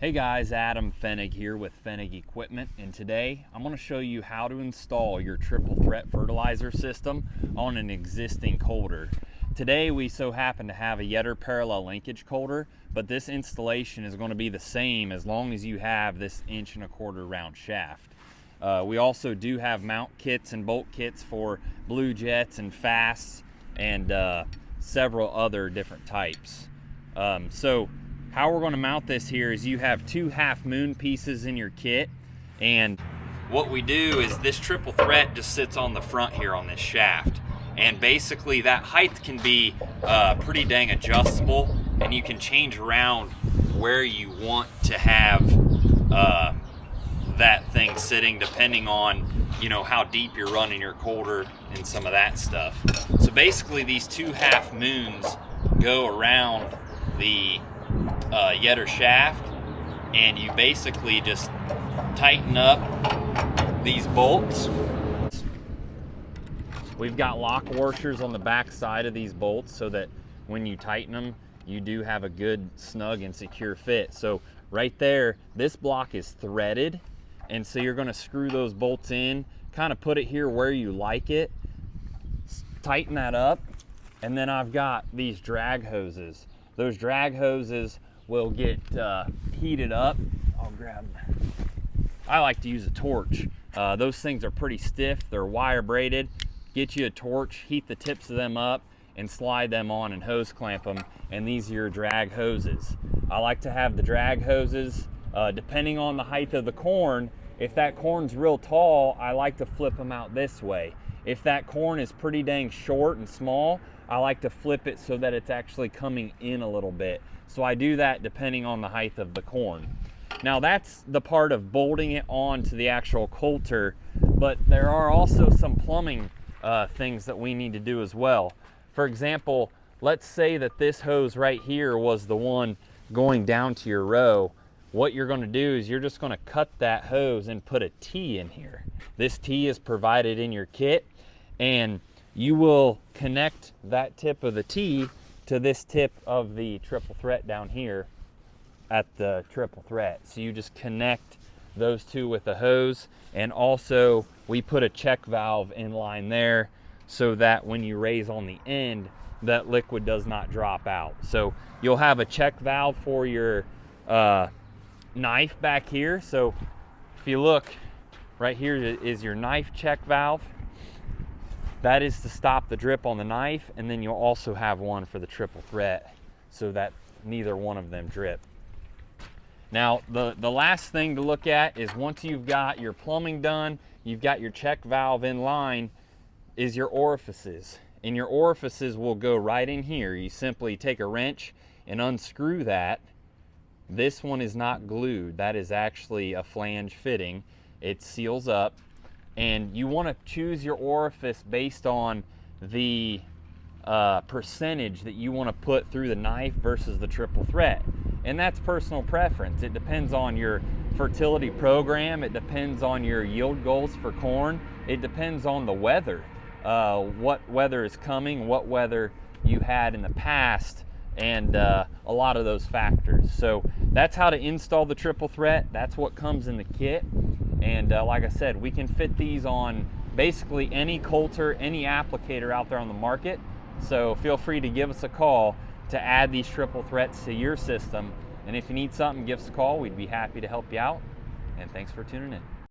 Hey guys, Adam Fenig here with Fenig Equipment, and today I'm going to show you how to install your triple threat fertilizer system on an existing coulter. Today we so happen to have a Yetter parallel linkage coulter, but this installation is going to be the same as long as you have this 1.25" round shaft. We also do have mount kits and bolt kits for blue jets and fasts and several other different types. So how we're going to mount this here is you have 2 half moon pieces in your kit, and what we do is this triple threat just sits on the front here on this shaft, and basically that height can be pretty dang adjustable, and you can change around where you want to have that thing sitting depending on how deep you're running your coulter and some of that stuff. So basically these 2 half moons go around the Yetter shaft, and you basically just tighten up these bolts. We've got lock washers on the back side of these bolts so that when you tighten them you do have a good snug and secure fit. So right there, this block is threaded, and so you're going to screw those bolts in, kind of put it here where you like it, tighten that up, and then I've got these drag hoses. Those drag hoses will get heated up. I'll grab them. I like to use a torch. Those things are pretty stiff. They're wire braided. Get you a torch, heat the tips of them up, and slide them on and hose clamp them, and these are your drag hoses. I like to have the drag hoses, depending on the height of the corn. If that corn's real tall, I like to flip them out this way. If that corn is pretty dang short and small, I like to flip it so that it's actually coming in a little bit. So I do that depending on the height of the corn. Now that's the part of bolting it on to the actual coulter, but there are also some plumbing things that we need to do as well. For example, let's say that this hose right here was the one going down to your row. What you're going to do is you're just going to cut that hose and put a T in here. This T is provided in your kit, and you will connect that tip of the T to this tip of the triple threat down here at the triple threat. So you just connect those two with the hose, and also we put a check valve in line there so that when you raise on the end, that liquid does not drop out. So you'll have a check valve for your knife back here. So if you look right here is your knife check valve. That is to stop the drip on the knife, and then you'll also have one for the triple threat so that neither one of them drip. Now the last thing to look at is, once you've got your plumbing done, you've got your check valve in line, is your orifices. And your orifices will go right in here. You simply take a wrench and unscrew that. This one is not glued. That is actually a flange fitting. It seals up. And you want to choose your orifice based on the percentage that you want to put through the knife versus the triple threat. And that's personal preference. It depends on your fertility program. It depends on your yield goals for corn. It depends on the weather. What weather is coming, what weather you had in the past, and a lot of those factors. So that's how to install the triple threat. That's what comes in the kit. And like I said, we can fit these on basically any coulter, any applicator out there on the market. So feel free to give us a call to add these triple threats to your system. And if you need something, give us a call. We'd be happy to help you out. And thanks for tuning in.